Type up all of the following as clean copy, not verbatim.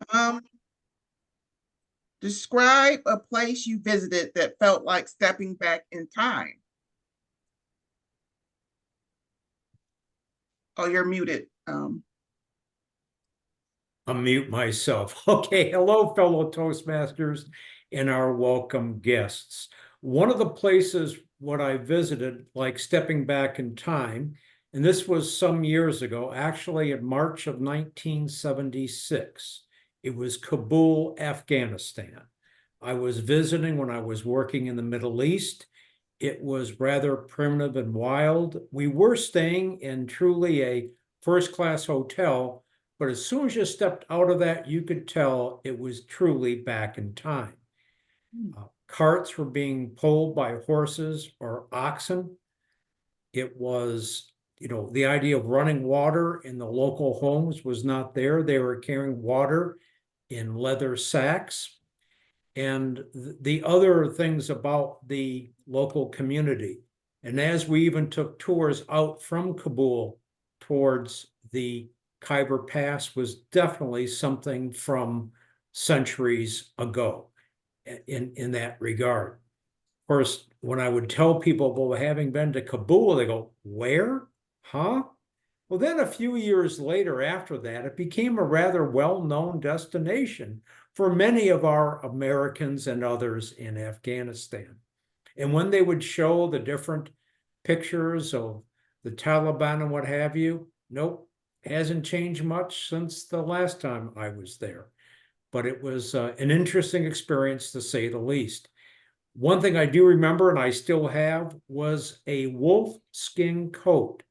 Um, Describe a place you visited that felt like stepping back in time. Oh, you're muted. Unmute myself. Okay, hello, fellow Toastmasters and our welcome guests. One of the places what I visited, like stepping back in time, and this was some years ago, actually in March of 1976. It was Kabul, Afghanistan. I was visiting when I was working in the Middle East. It was rather primitive and wild. We were staying in truly a first-class hotel, but as soon as you stepped out of that, you could tell it was truly back in time. Carts were being pulled by horses or oxen. It was, the idea of running water in the local homes was not there. They were carrying water in leather sacks. And the other things about the local community. And as we even took tours out from Kabul towards the Khyber Pass was definitely something from centuries ago in that regard. Of course, when I would tell people, well, having been to Kabul, they go, where? Huh? Well, then a few years later after that, it became a rather well-known destination for many of our Americans and others in Afghanistan. And when they would show the different pictures of the Taliban and what have you, nope, hasn't changed much since the last time I was there. But it was an interesting experience to say the least. One thing I do remember, and I still have, was a wolf skin coat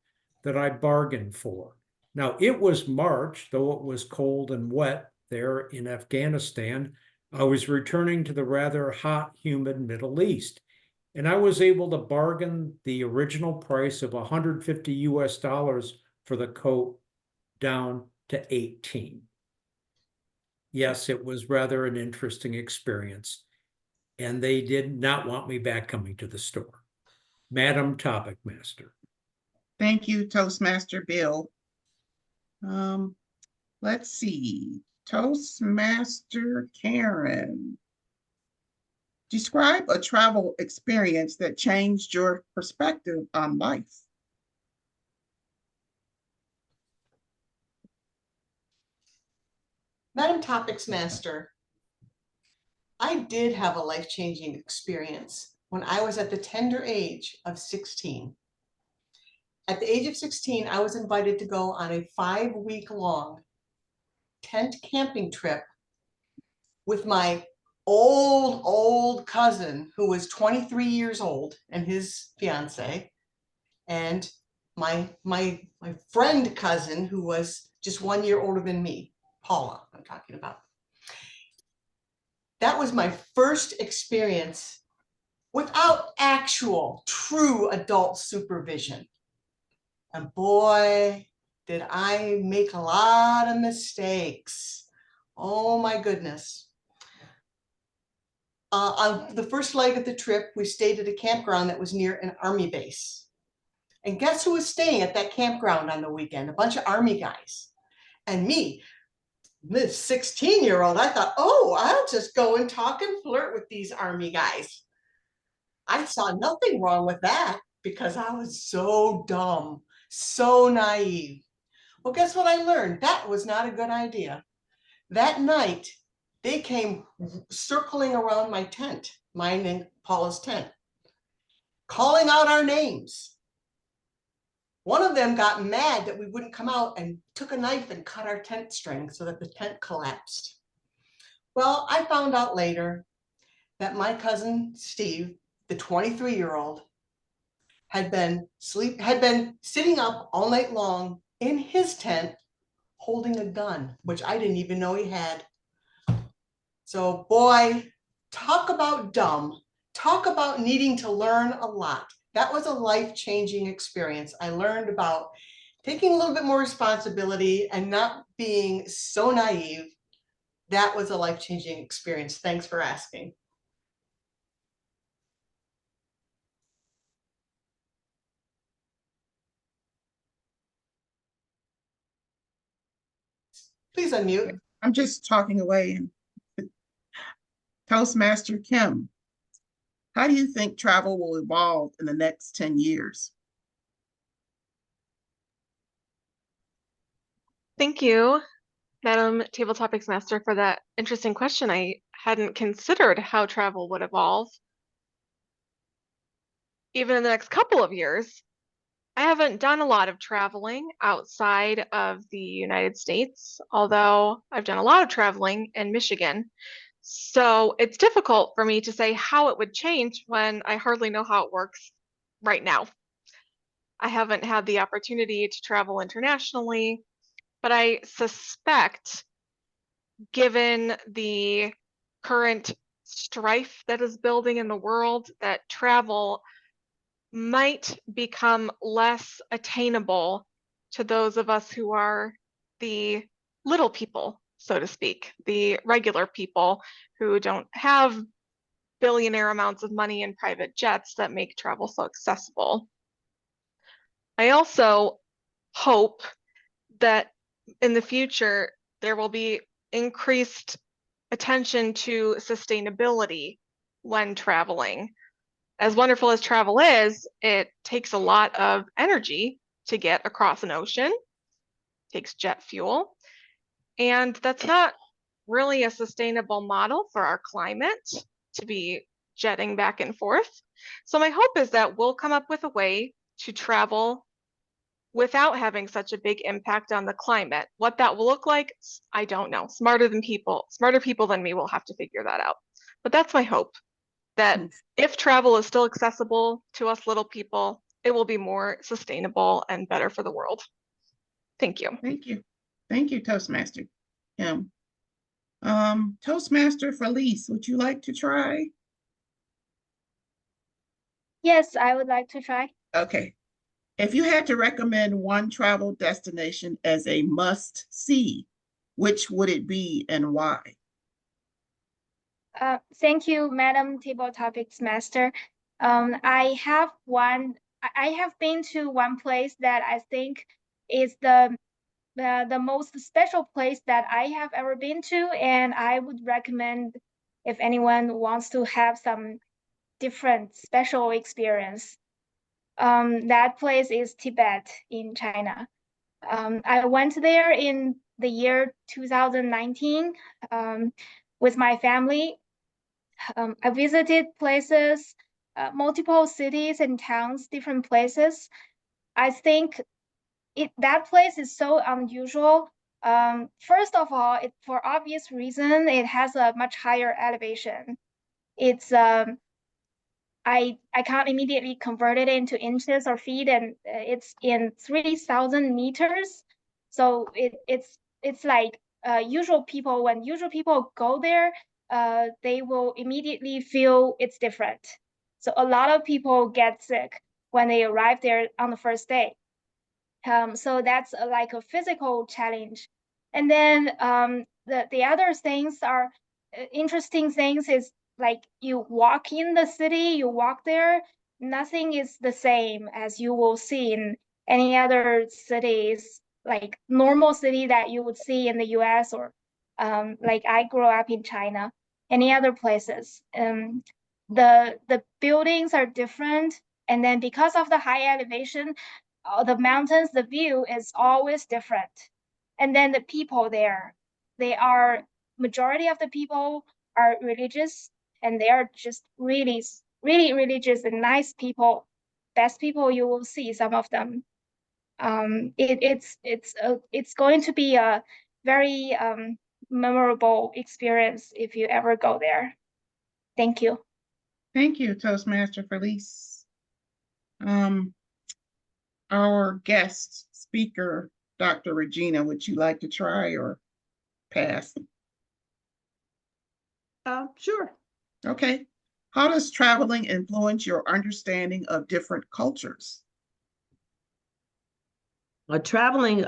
that I bargained for. Now, it was March, though it was cold and wet there in Afghanistan. I was returning to the rather hot, humid Middle East, and I was able to bargain the original price of 150 US dollars for the coat down to 18. Yes, it was rather an interesting experience, and they did not want me back coming to the store. Madam Topic Master. Thank you, Toastmaster Bill. Um, let's see. Toastmaster Karen. Describe a travel experience that changed your perspective on life. Madam Topics Master, I did have a life-changing experience when I was at the tender age of 16. At the age of 16, I was invited to go on a 5-week-long tent camping trip with my old cousin who was 23 years old and his fiance, and my friend cousin who was just 1 year older than me, Paula, I'm talking about. That was my first experience without actual true adult supervision. And boy, did I make a lot of mistakes. Oh my goodness. On the first leg of the trip, we stayed at a campground that was near an army base. And guess who was staying at that campground on the weekend? A bunch of army guys. And me, this 16-year-old, I thought, oh, I'll just go and talk and flirt with these army guys. I saw nothing wrong with that because I was so dumb, so naive. Well, guess what I learned? That was not a good idea. That night, they came circling around my tent, mine and Paula's tent, calling out our names. One of them got mad that we wouldn't come out and took a knife and cut our tent string so that the tent collapsed. Well, I found out later that my cousin Steve, the 23-year-old, had been sitting up all night long in his tent holding a gun, which I didn't even know he had. So boy, talk about dumb, talk about needing to learn a lot. That was a life-changing experience. I learned about taking a little bit more responsibility and not being so naive. That was a life-changing experience. Thanks for asking. Please unmute. I'm just talking away. Toastmaster Kim, how do you think travel will evolve in the next 10 years? Thank you, Madam Table Topics Master, for that interesting question. I hadn't considered how travel would evolve. Even in the next couple of years, I haven't done a lot of traveling outside of the United States, although I've done a lot of traveling in Michigan. So it's difficult for me to say how it would change when I hardly know how it works right now. I haven't had the opportunity to travel internationally, but I suspect, given the current strife that is building in the world, that travel might become less attainable to those of us who are the little people, so to speak, the regular people who don't have billionaire amounts of money in private jets that make travel so accessible. I also hope that in the future there will be increased attention to sustainability when traveling. As wonderful as travel is, it takes a lot of energy to get across an ocean, takes jet fuel, and that's not really a sustainable model for our climate to be jetting back and forth. So my hope is that we'll come up with a way to travel without having such a big impact on the climate. What that will look like, I don't know. Smarter people than me will have to figure that out. But that's my hope, that if travel is still accessible to us little people, it will be more sustainable and better for the world. Thank you. Thank you. Thank you, Toastmaster Kim. Toastmaster Felice, would you like to try? Yes, I would like to try. Okay. If you had to recommend one travel destination as a must-see, which would it be and why? Thank you, Madam Table Topics Master. I have been to one place that I think is the most special place that I have ever been to, and I would recommend if anyone wants to have some different special experience. That place is Tibet in China. I went there in the year 2019 with my family. I visited places, multiple cities and towns, different places. I think that place is so unusual. First of all, for obvious reason, it has a much higher elevation. It's I can't immediately convert it into inches or feet, and it's in 3,000 meters. So it's like when usual people go there, they will immediately feel it's different. So a lot of people get sick when they arrive there on the first day. So that's like a physical challenge. And then the other things are interesting things is like you walk in the city, you walk there, nothing is the same as you will see in any other cities, like normal city that you would see in the US or like I grew up in China, any other places. The buildings are different. And then because of the high elevation, the mountains, the view is always different. And then the people there, majority of the people are religious, and they are just really, really religious and nice people, best people you will see, some of them. It's going to be a very memorable experience if you ever go there. Thank you. Thank you, Toastmaster Felice. Our guest speaker, Dr. Regina, would you like to try or pass? Sure. Okay. How does traveling influence your understanding of different cultures? Traveling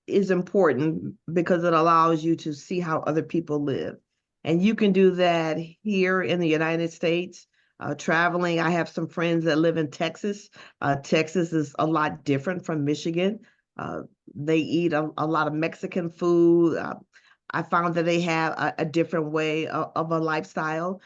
is important because it allows you to see how other people live. And you can do that here in the United States. Traveling, I have some friends that live in Texas. Texas is a lot different from Michigan. They eat a lot of Mexican food. I found that they have a different way of a lifestyle.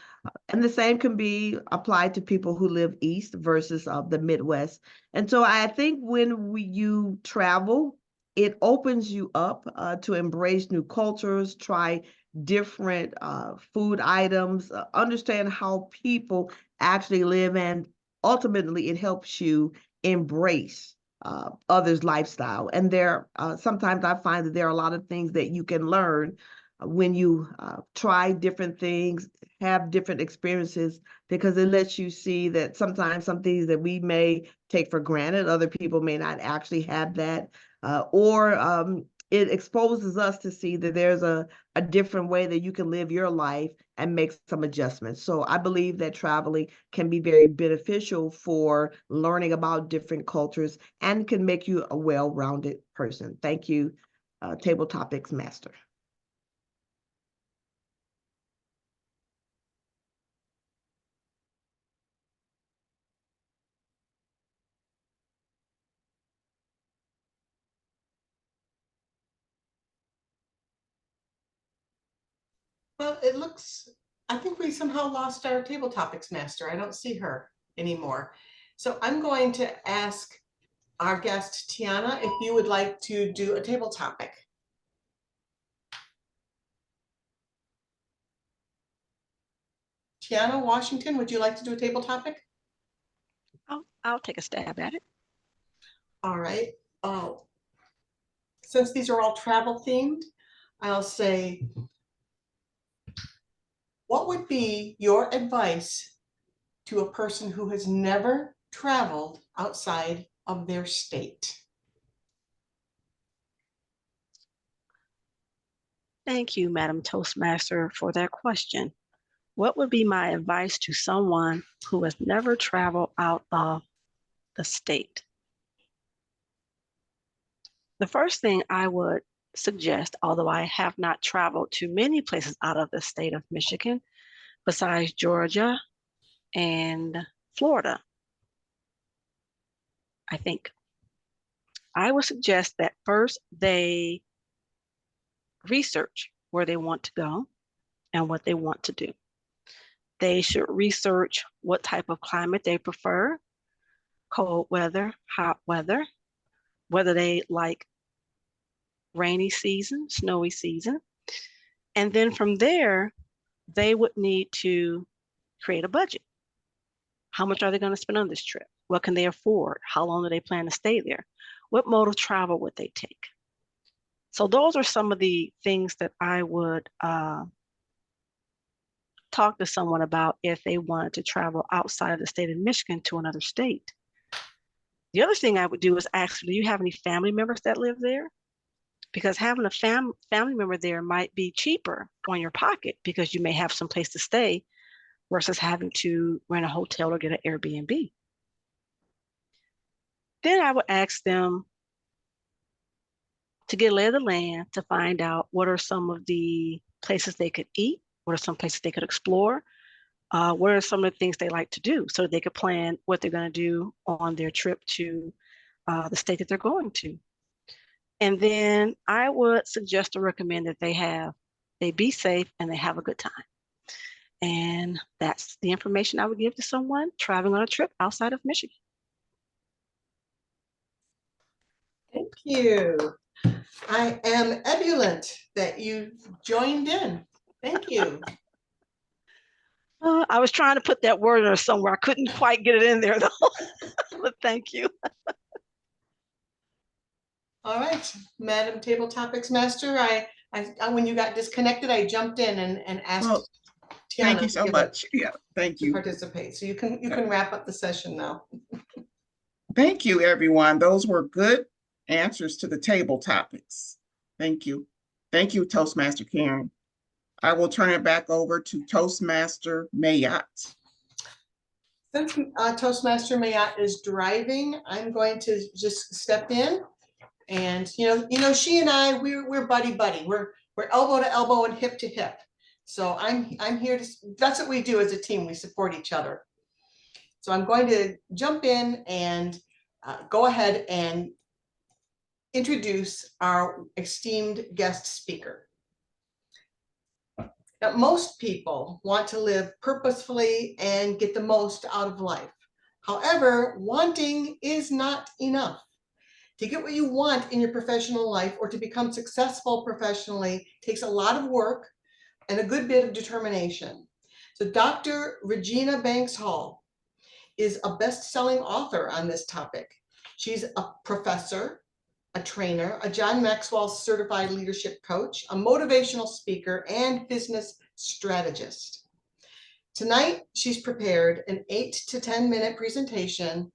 And the same can be applied to people who live east versus the Midwest. And so I think when you travel, it opens you up to embrace new cultures, try different food items, understand how people actually live, and ultimately it helps you embrace others' lifestyle. And there, sometimes I find that there are a lot of things that you can learn when you try different things, have different experiences, because it lets you see that sometimes some things that we may take for granted, other people may not actually have that, or it exposes us to see that there's a different way that you can live your life and make some adjustments. So I believe that traveling can be very beneficial for learning about different cultures and can make you a well-rounded person. Thank you, Table Topics Master. Well, it looks, I think we somehow lost our table topics master. I don't see her anymore. So I'm going to ask our guest, Tiana, if you would like to do a table topic. Tiana Washington, would you like to do a table topic? I'll take a stab at it. All right. Since these are all travel themed, I'll say, what would be your advice to a person who has never traveled outside of their state? Thank you, Madam Toastmaster, for that question. What would be my advice to someone who has never traveled out of the state? The first thing I would suggest, although I have not traveled to many places out of the state of Michigan, besides Georgia and Florida, I think, I would suggest that first they research where they want to go and what they want to do. They should research what type of climate they prefer, cold weather, hot weather, whether they like rainy season, snowy season. And then from there, they would need to create a budget. How much are they going to spend on this trip? What can they afford? How long do they plan to stay there? What mode of travel would they take? So those are some of the things that I would talk to someone about if they wanted to travel outside of the state of Michigan to another state. The other thing I would do is ask, do you have any family members that live there? Because having a family member there might be cheaper on your pocket because you may have some place to stay versus having to rent a hotel or get an Airbnb. Then I would ask them to get a lay of the land to find out what are some of the places they could eat, what are some places they could explore, what are some of the things they like to do so they could plan what they're going to do on their trip to the state that they're going to. And then I would suggest or recommend that they be safe and they have a good time. And that's the information I would give to someone traveling on a trip outside of Michigan. Thank you. I am ebullient that you joined in. Thank you. I was trying to put that word in there somewhere. I couldn't quite get it in there though, but thank you. All right, Madam Table Topics Master, I when you got disconnected, I jumped in and asked Well, Tiana thank you to so give much. Yeah, thank to you. participate. So you can wrap up the session now. Thank you, everyone. Those were good answers to the table topics. Thank you. Thank you, Toastmaster Karen. I will turn it back over to Toastmaster Mayotte. Since Toastmaster Mayotte is driving, I'm going to just step in. And you know, she and I, we're buddy. We're elbow to elbow and hip to hip. So I'm here to. That's what we do as a team. We support each other. So I'm going to jump in and go ahead and introduce our esteemed guest speaker. Now, most people want to live purposefully and get the most out of life. However, wanting is not enough. To get what you want in your professional life or to become successful professionally takes a lot of work and a good bit of determination. So Dr. Regina Banks-Hall is a best-selling author on this topic. She's a professor, a trainer, a John Maxwell certified leadership coach, a motivational speaker, and business strategist. Tonight, she's prepared an 8 to 10 minute presentation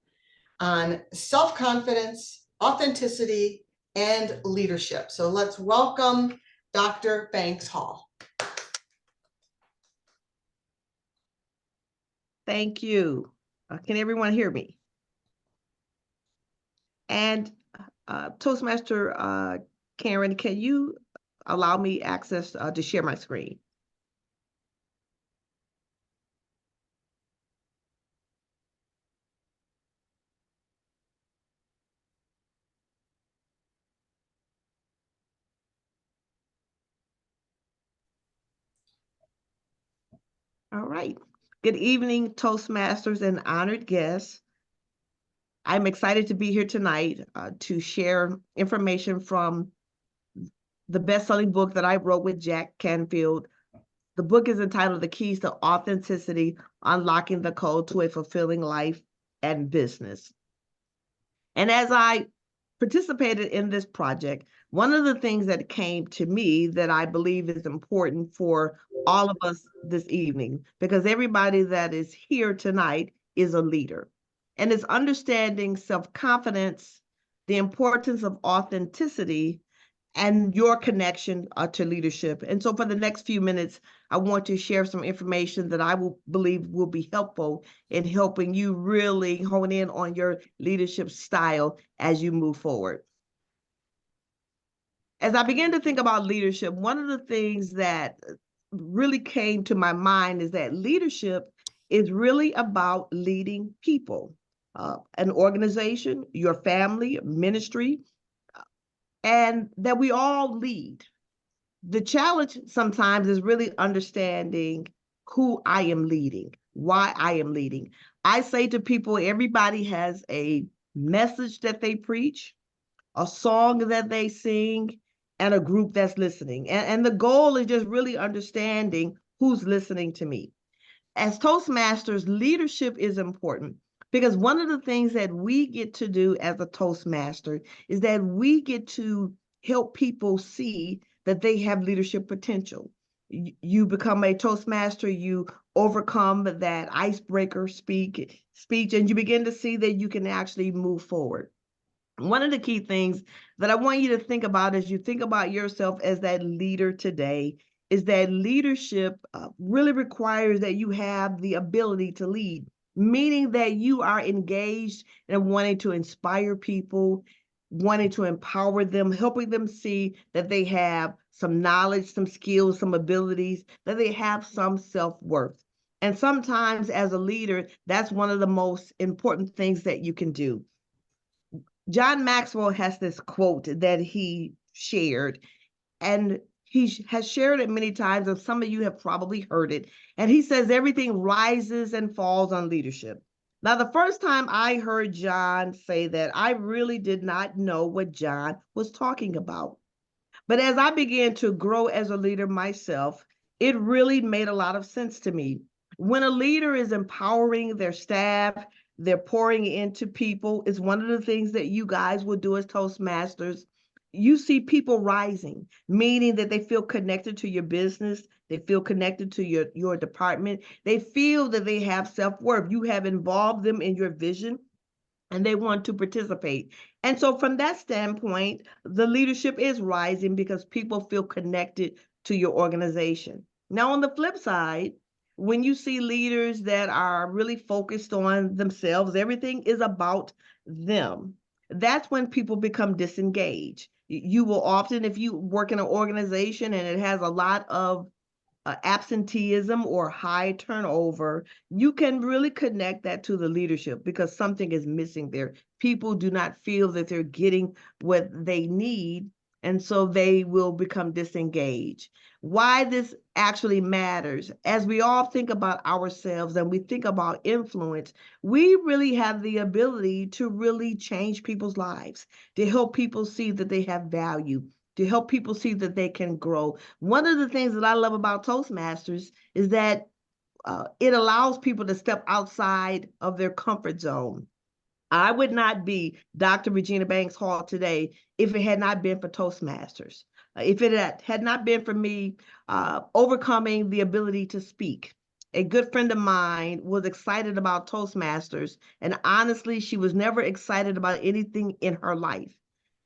on self-confidence, authenticity, and leadership. So let's welcome Dr. Banks-Hall. Thank you. Can everyone hear me? And Toastmaster Karen, can you allow me access to share my screen? All right. Good evening, Toastmasters and honored guests. I'm excited to be here tonight to share information from the best-selling book that I wrote with Jack Canfield. The book is entitled The Keys to Authenticity: Unlocking the Code to a Fulfilling Life and Business. And as I participated in this project, one of the things that came to me that I believe is important for all of us this evening, because everybody that is here tonight is a leader, and it's understanding self-confidence, the importance of authenticity, and your connection to leadership. And so for the next few minutes, I want to share some information that I believe will be helpful in helping you really hone in on your leadership style as you move forward. As I began to think about leadership, one of the things that really came to my mind is that leadership is really about leading people, an organization, your family, ministry, and that we all lead. The challenge sometimes is really understanding who I am leading, why I am leading. I say to people, everybody has a message that they preach, a song that they sing, and a group that's listening. And the goal is just really understanding who's listening to me. As Toastmasters, leadership is important because one of the things that we get to do as a Toastmaster is that we get to help people see that they have leadership potential. You become a Toastmaster, you overcome that icebreaker speech, and you begin to see that you can actually move forward. One of the key things that I want you to think about as you think about yourself as that leader today is that leadership really requires that you have the ability to lead, meaning that you are engaged in wanting to inspire people, wanting to empower them, helping them see that they have some knowledge, some skills, some abilities, that they have some self-worth. And sometimes as a leader, that's one of the most important things that you can do. John Maxwell has this quote that he shared, and he has shared it many times, and some of you have probably heard it. And he says, everything rises and falls on leadership. Now, the first time I heard John say that, I really did not know what John was talking about. But as I began to grow as a leader myself, it really made a lot of sense to me. When a leader is empowering their staff, they're pouring into people, is one of the things that you guys will do as Toastmasters. You see people rising, meaning that they feel connected to your business, they feel connected to your department, they feel that they have self-worth. You have involved them in your vision, and they want to participate. And so from that standpoint, the leadership is rising because people feel connected to your organization. Now, on the flip side, when you see leaders that are really focused on themselves, everything is about them, that's when people become disengaged. You will often, if you work in an organization and it has a lot of absenteeism or high turnover, you can really connect that to the leadership because something is missing there. People do not feel that they're getting what they need And so they will become disengaged. Why this actually matters, as we all think about ourselves and we think about influence, we really have the ability to really change people's lives, to help people see that they have value, to help people see that they can grow. One of the things that I love about Toastmasters is that it allows people to step outside of their comfort zone. I would not be Dr. Regina Banks-Hall today if it had not been for Toastmasters. If it had not been for me overcoming the ability to speak. A good friend of mine was excited about Toastmasters, and honestly, she was never excited about anything in her life.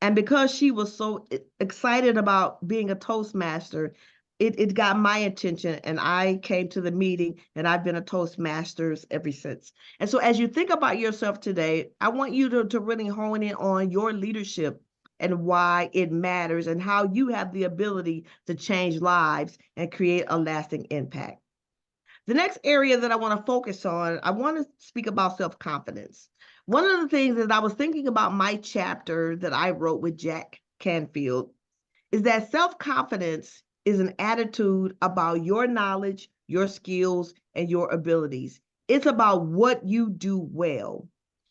And because she was so excited about being a Toastmaster, it got my attention, and I came to the meeting, and I've been a Toastmasters ever since. And so as you think about yourself today, I want you to really hone in on your leadership and why it matters and how you have the ability to change lives and create a lasting impact. The next area that I want to focus on, I want to speak about self-confidence. One of the things that I was thinking about my chapter that I wrote with Jack Canfield is that self-confidence is an attitude about your knowledge, your skills, and your abilities. It's about what you do well.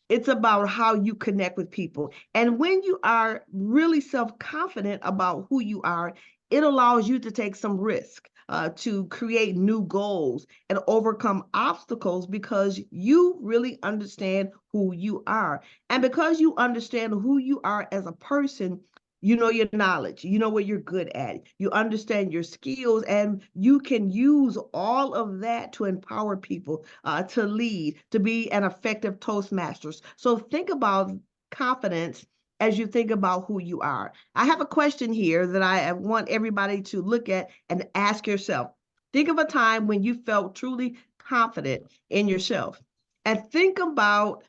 It's about how you connect with people. And when you are really self-confident about who you are, it allows you to take some risk, to create new goals and overcome obstacles because you really understand who you are. And because you understand who you are as a person, you know your knowledge, you know what you're good at, you understand your skills, and you can use all of that to empower people, to lead, to be an effective Toastmasters. So think about confidence as you think about who you are. I have a question here that I want everybody to look at and ask yourself. Think of a time when you felt truly confident in yourself, and think about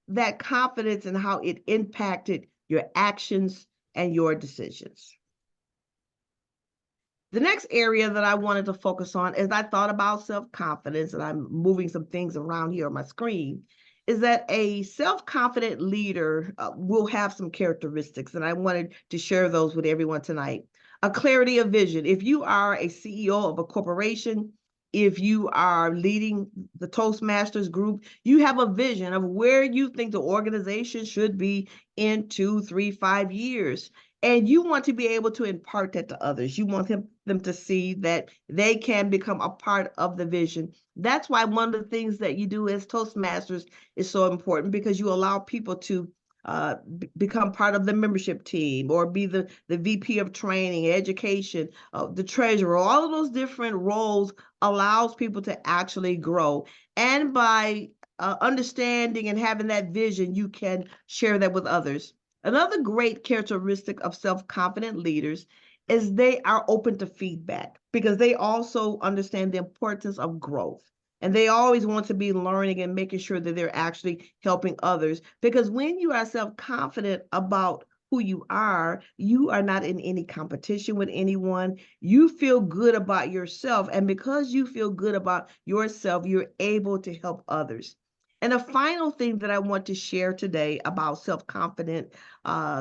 that confidence and how it impacted your actions and your decisions. The next area that I wanted to focus on as I thought about self-confidence, and I'm moving some things around here on my screen, is that a self-confident leader will have some characteristics, and I wanted to share those with everyone tonight. A clarity of vision. If you are a CEO of a corporation, if you are leading the Toastmasters group, you have a vision of where you think the organization should be in 2, 3, 5 years. And you want to be able to impart that to others. You want them to see that they can become a part of the vision. That's why one of the things that you do as Toastmasters is so important, because you allow people to become part of the membership team or be the VP of training, education, the treasurer. All of those different roles allows people to actually grow. And by understanding and having that vision, you can share that with others. Another great characteristic of self-confident leaders is they are open to feedback, because they also understand the importance of growth. And they always want to be learning and making sure that they're actually helping others. Because when you are self-confident about who you are not in any competition with anyone. You feel good about yourself. And because you feel good about yourself, you're able to help others. And the final thing that I want to share today about self-confident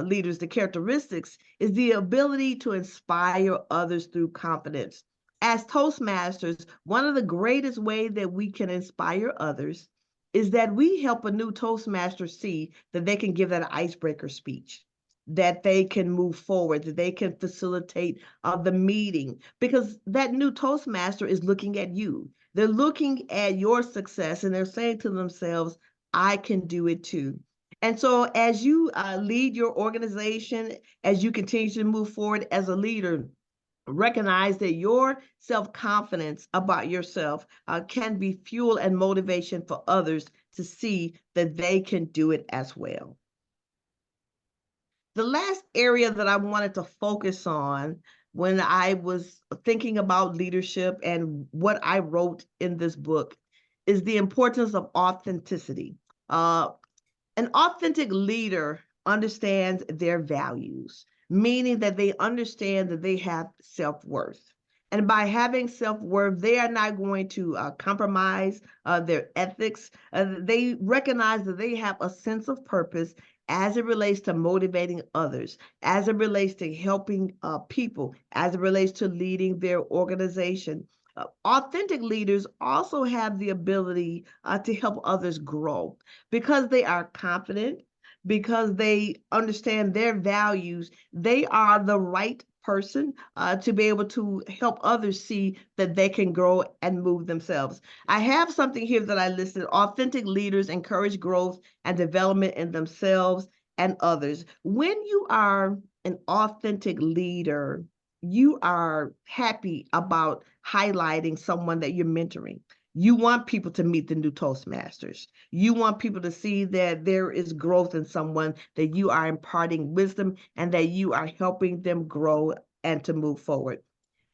leaders, the characteristics, is the ability to inspire others through confidence. As Toastmasters, one of the greatest ways that we can inspire others is that we help a new Toastmaster see that they can give that icebreaker speech, that they can move forward, that they can facilitate the meeting, because that new Toastmaster is looking at you. They're looking at your success and they're saying to themselves, I can do it too. And so as you lead your organization, as you continue to move forward as a leader, recognize that your self-confidence about yourself can be fuel and motivation for others to see that they can do it as well. The last area that I wanted to focus on when I was thinking about leadership and what I wrote in this book is the importance of authenticity. An authentic leader understands their values, meaning that they understand that they have self-worth. And by having self-worth, they are not going to compromise their ethics. They recognize that they have a sense of purpose, as it relates to motivating others, as it relates to helping people, as it relates to leading their organization. Authentic leaders also have the ability to help others grow because they are confident, because they understand their values. They are the right person to be able to help others see that they can grow and move themselves. I have something here that I listed. Authentic leaders encourage growth and development in themselves and others. When you are an authentic leader, you are happy about highlighting someone that you're mentoring. You want people to meet the new Toastmasters. You want people to see that there is growth in someone, that you are imparting wisdom and that you are helping them grow and to move forward.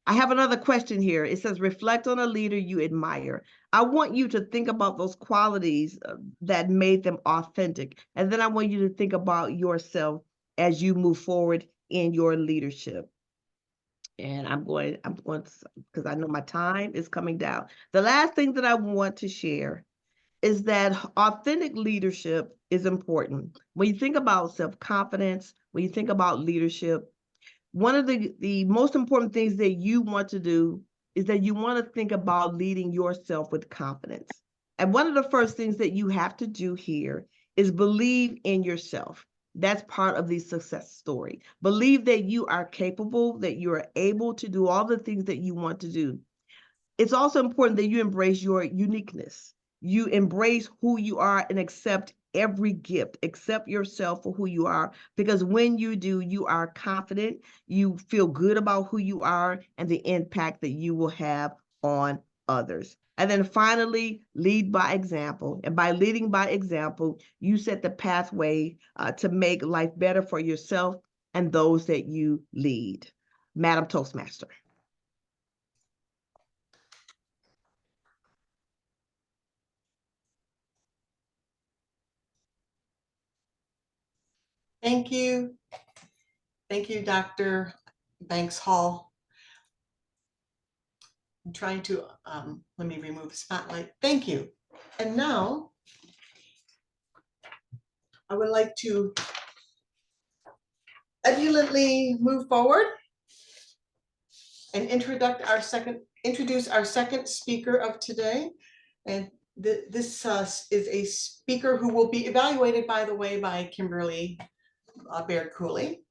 I have another question here. It says, reflect on a leader you admire. I want you to think about those qualities that made them authentic. And then I want you to think about yourself as you move forward in your leadership. And I'm going to, because I know my time is coming down. The last thing that I want to share is that authentic leadership is important. When you think about self-confidence, when you think about leadership, one of the most important things that you want to do is that you want to think about leading yourself with confidence. And one of the first things that you have to do here is believe in yourself. That's part of the success story. Believe that you are capable, that you are able to do all the things that you want to do. It's also important that you embrace your uniqueness. You embrace who you are and accept every gift, accept yourself for who you are, because when you do, you are confident, you feel good about who you are and the impact that you will have on others. And then finally, lead by example. And by leading by example, you set the pathway to make life better for yourself and those that you lead. Madam Toastmaster. Thank you. Thank you, Dr. Banks-Hall. I'm trying to, let me remove the spotlight. Thank you. And now I would like to ebulliently move forward and introduce our second speaker of today. And this is a speaker who will be evaluated, by the way, by Kimberly Baird-Cooley.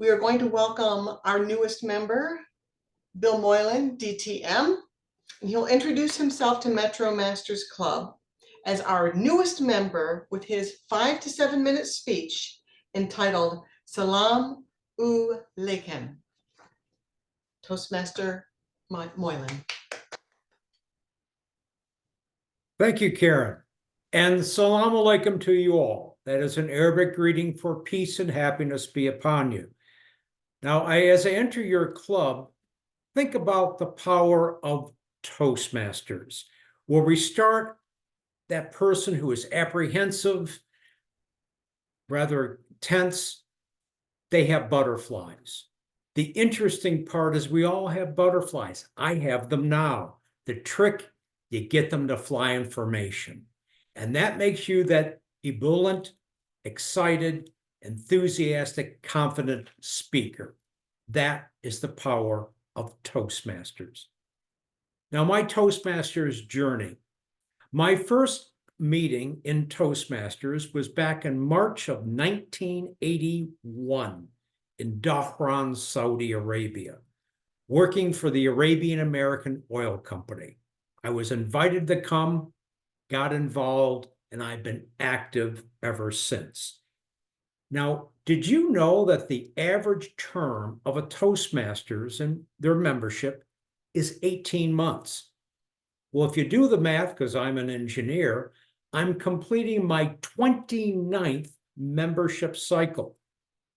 We are going to welcome our newest member, Bill Moylan, DTM, and he'll introduce himself to MetroMasters Club as our newest member with his 5 to 7 minute speech entitled Salam Alaikum. Toastmaster Moylan. Thank you, Karen. And salam alaikum to you all. That is an Arabic greeting for peace and happiness be upon you. Now, as I enter your club, think about the power of Toastmasters, where we start that person who is apprehensive, rather tense, they have butterflies. The interesting part is we all have butterflies. I have them now. The trick, you get them to fly in formation. And that makes you that ebullient, excited, enthusiastic, confident speaker. That is the power of Toastmasters. Now, my Toastmasters journey. My first meeting in Toastmasters was back in March of 1981 in Dhahran, Saudi Arabia, working for the Arabian American Oil Company. I was invited to come, got involved, and I've been active ever since. Now, did you know that the average term of a Toastmasters and their membership is 18 months? Well, if you do the math, because I'm an engineer, I'm completing my 29th membership cycle.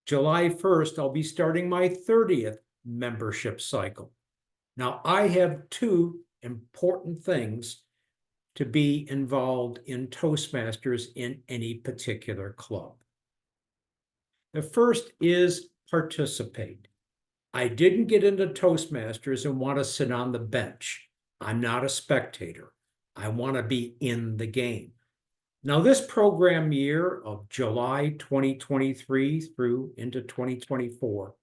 July 1st, I'll be starting my 30th membership cycle. Now, I have two important things to be involved in Toastmasters in any particular club. The first is participate. I didn't get into Toastmasters and want to sit on the bench. I'm not a spectator. I want to be in the game. Now, this program year of July 2023 through into 2024,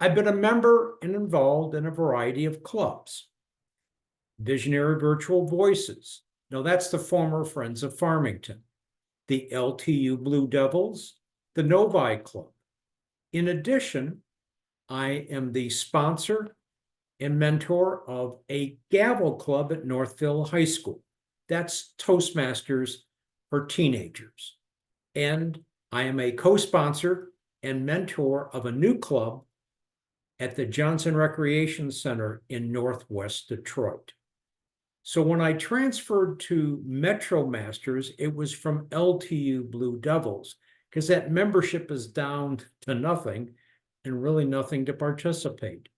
I've been a member and involved in a variety of clubs. Visionary Virtual Voices. Now, that's the former Friends of Farmington. The LTU Blue Devils, the Novi Club. In addition, I am the sponsor and mentor of a Gavel Club at Northville High School. That's Toastmasters for teenagers. And I am a co-sponsor and mentor of a new club at the Johnson Recreation Center in Northwest Detroit. So when I transferred to MetroMasters, it was from LTU Blue Devils, because that membership is down to nothing and really nothing to participate.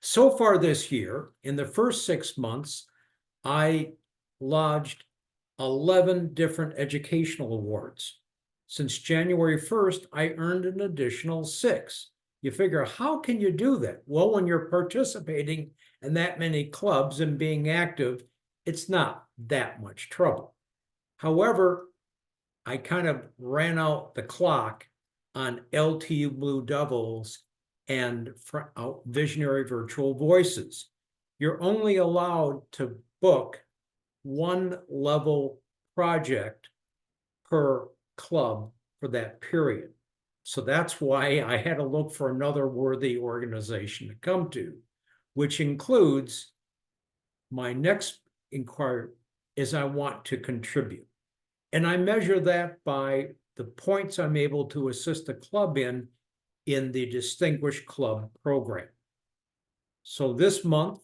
So far this year, in the first 6 months, I lodged 11 different educational awards. Since January 1st, I earned an additional 6. You figure, how can you do that? Well, when you're participating in that many clubs and being active, it's not that much trouble. However, I kind of ran out the clock on LTU Blue Devils and Visionary Virtual Voices. You're only allowed to book one level project per club for that period. So that's why I had to look for another worthy organization to come to, which includes my next inquiry is I want to contribute. And I measure that by the points I'm able to assist a club in the Distinguished Club program. So this month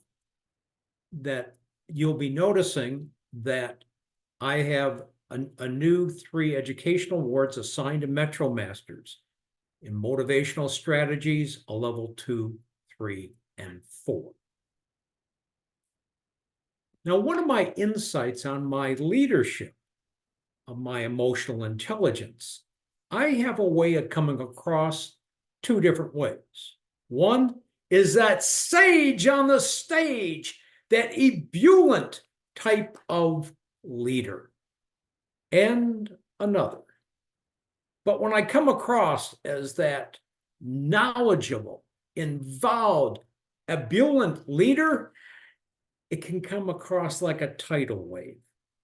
that you'll be noticing that I have a new 3 educational awards assigned to MetroMasters in motivational strategies, a level 2, 3, and 4. Now, one of my insights on my leadership, of my emotional intelligence, I have a way of coming across 2 different ways. One is that sage on the stage, that ebullient type of leader, and another. But when I come across as that knowledgeable, involved, ebullient leader, it can come across like a tidal wave.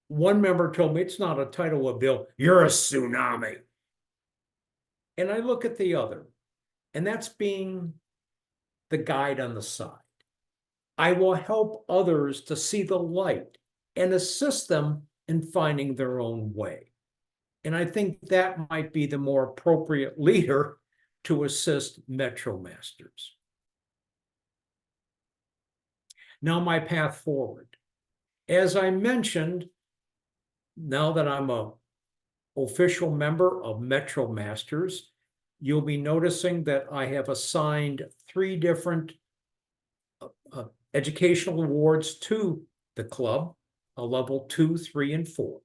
One member told me, it's not a tidal wave, Bill, you're a tsunami. And I look at the other, and that's being the guide on the side. I will help others to see the light and assist them in finding their own way. And I think that might be the more appropriate leader to assist MetroMasters. Now, my path forward. As I mentioned, now that I'm an official member of MetroMasters, you'll be noticing that I have assigned 3 different educational awards to the club, a level 2, 3, and 4.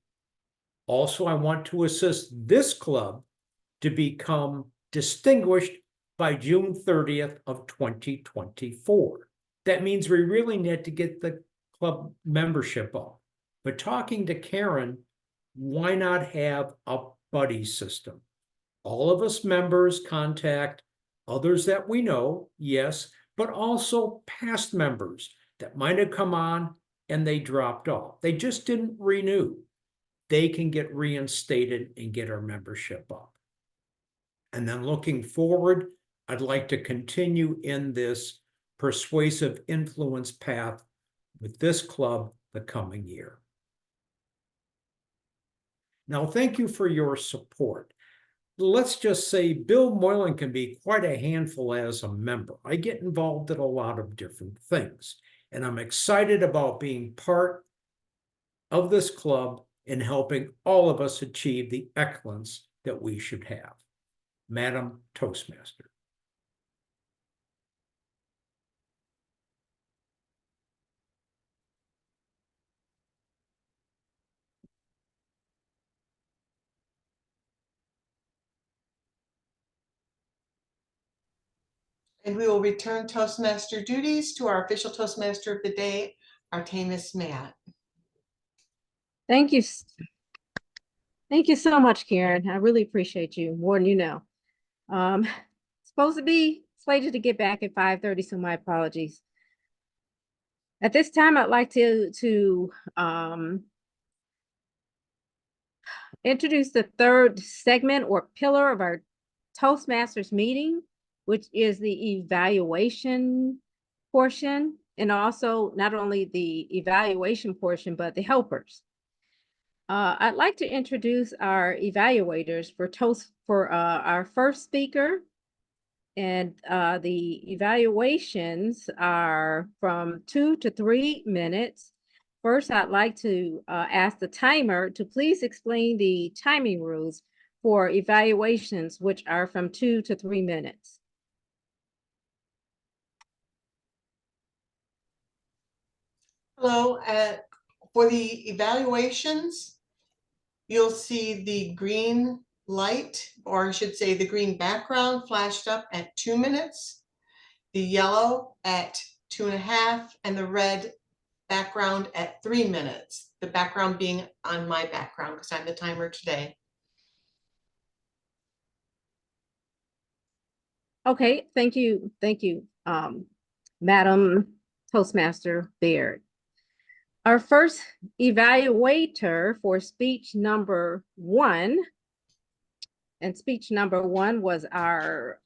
Also, I want to assist this club to become distinguished by June 30th of 2024. That means we really need to get the club membership up. But talking to Karen, why not have a buddy system? All of us members contact others that we know, yes, but also past members that might have come on and they dropped off. They just didn't renew. They can get reinstated and get our membership up. And then looking forward, I'd like to continue in this persuasive influence path with this club the coming year. Now, thank you for your support. Let's just say Bill Moylan can be quite a handful as a member. I get involved in a lot of different things, and I'm excited about being part of this club and helping all of us achieve the excellence that we should have. Madam Toastmaster. And we will return Toastmaster duties to our official Toastmaster of the day, Artemis Matt. Thank you. Thank you so much, Karen. I really appreciate you more than you know. Supposed to be slated to get back at 5:30, so my apologies. At this time, I'd like to introduce the third segment or pillar of our Toastmasters meeting, which is the evaluation portion, and also not only the evaluation portion, but the helpers. I'd like to introduce our evaluators for our first speaker. And the evaluations are from 2 to 3 minutes. First, I'd like to ask the timer to please explain the timing rules for evaluations, which are from 2 to 3 minutes. Hello, for the evaluations, you'll see the green light, or I should say the green background flashed up at 2 minutes, the yellow at 2.5, and the red background at 3 minutes. The background being on my background because I'm the timer today. Okay, thank you, Madam Toastmaster Baird. Our first evaluator for speech number 1, and speech number 1 was our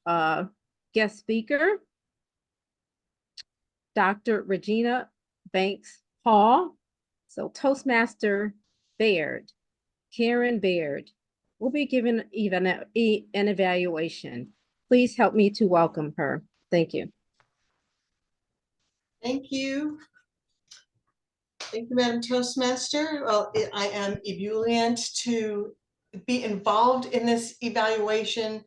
guest speaker, Dr. Regina Banks-Hall. So Toastmaster Baird, Karen Baird, will be given even an evaluation. Please help me to welcome her. Thank you. Thank you. Thank you, Madam Toastmaster. Well, I am ebullient to be involved in this evaluation.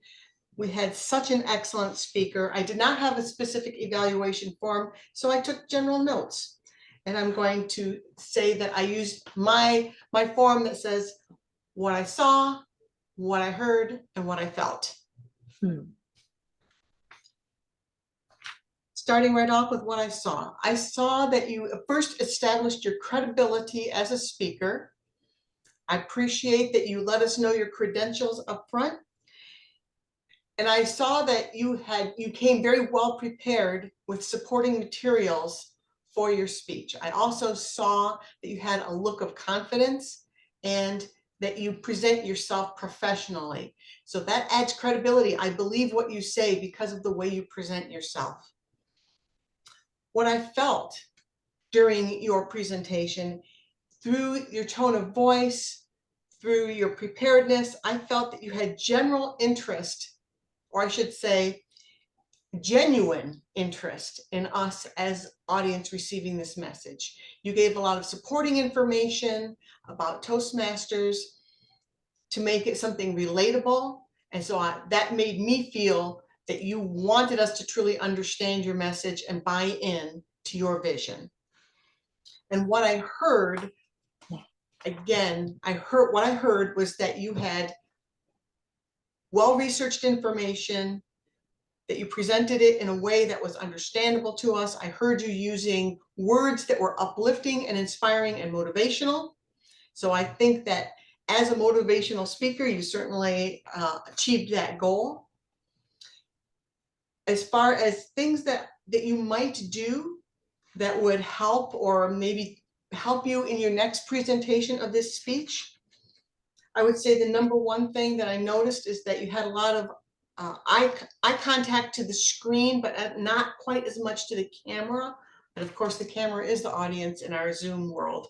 We had such an excellent speaker. I did not have a specific evaluation form, so I took general notes. And I'm going to say that I used my form that says what I saw, what I heard, and what I felt. Starting right off with what I saw. I saw that you first established your credibility as a speaker. I appreciate that you let us know your credentials up front. And I saw that you came very well prepared with supporting materials for your speech. I also saw that you had a look of confidence and that you present yourself professionally. So that adds credibility. I believe what you say because of the way you present yourself. What I felt during your presentation, through your tone of voice, through your preparedness, I felt that you had general interest, or I should say genuine interest in us as audience receiving this message. You gave a lot of supporting information about Toastmasters to make it something relatable. And so that made me feel that you wanted us to truly understand your message and buy in to your vision. And what I heard, again, what I heard was that you had well-researched information, that you presented it in a way that was understandable to us. I heard you using words that were uplifting and inspiring and motivational. So I think that as a motivational speaker, you certainly achieved that goal. As far as things that you might do that would help or maybe help you in your next presentation of this speech, I would say the number one thing that I noticed is that you had a lot of eye contact to the screen, but not quite as much to the camera. And of course, the camera is the audience in our Zoom world.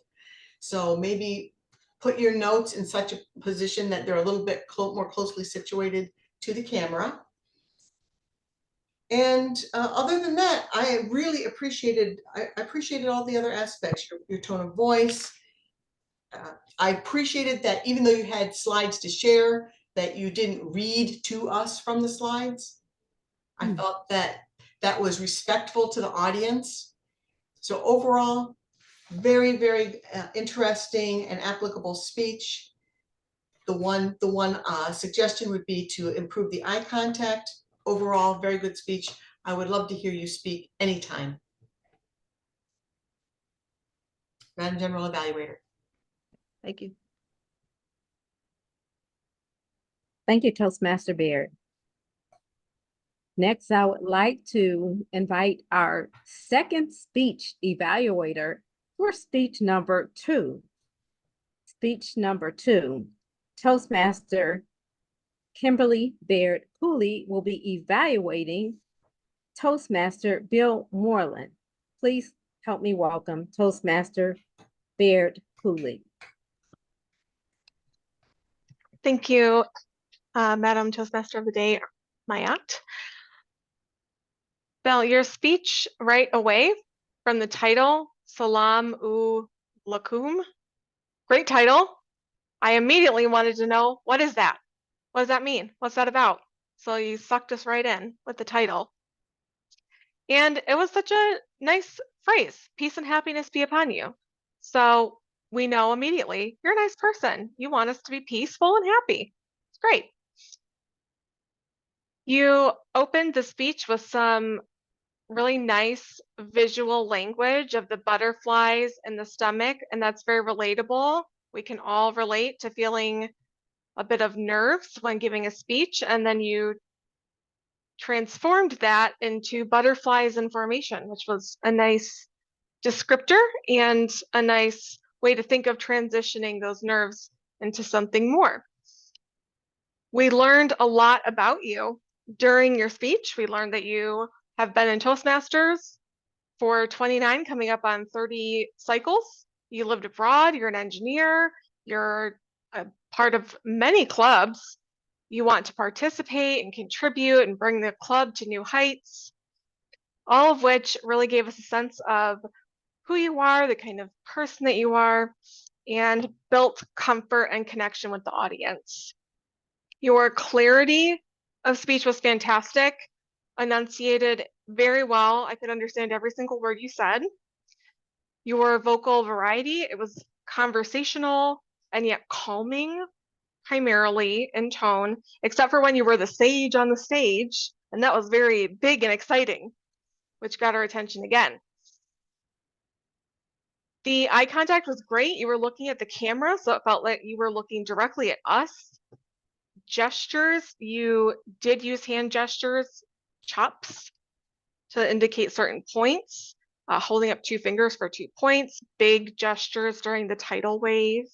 So maybe put your notes in such a position that they're a little bit more closely situated to the camera. And other than that, I really appreciated all the other aspects, your tone of voice. I appreciated that even though you had slides to share, that you didn't read to us from the slides. I felt that that was respectful to the audience. So overall, very, very interesting and applicable speech. The one suggestion would be to improve the eye contact. Overall, very good speech. I would love to hear you speak anytime. Madam General Evaluator. Thank you. Thank you, Toastmaster Baird. Next, I would like to invite our second speech evaluator for speech number 2. Speech number 2, Toastmaster Kimberly Baird Cooley will be evaluating Toastmaster Bill Moreland. Please help me welcome Toastmaster Baird Cooley. Thank you, Madam Toastmaster of the Day, Mayat. Bill, your speech right away from the title, Salam Alaikum, great title. I immediately wanted to know, what is that? What does that mean? What's that about? So you sucked us right in with the title. And it was such a nice phrase, peace and happiness be upon you. So we know immediately you're a nice person. You want us to be peaceful and happy. It's great. You opened the speech with some really nice visual language of the butterflies in the stomach, and that's very relatable. We can all relate to feeling a bit of nerves when giving a speech, and then you transformed that into butterflies in formation, which was a nice descriptor and a nice way to think of transitioning those nerves into something more. We learned a lot about you during your speech. We learned that you have been in Toastmasters for 29, coming up on 30 cycles. You lived abroad, you're an engineer, you're a part of many clubs. You want to participate and contribute and bring the club to new heights, all of which really gave us a sense of who you are, the kind of person that you are, and built comfort and connection with the audience. Your clarity of speech was fantastic, enunciated very well. I could understand every single word you said. Your vocal variety, it was conversational and yet calming, primarily in tone, except for when you were the sage on the stage, and that was very big and exciting, which got our attention again. The eye contact was great. You were looking at the camera, so it felt like you were looking directly at us. Gestures, you did use hand gestures, chops, to indicate certain points, holding up 2 fingers for 2 points, big gestures during the tidal wave.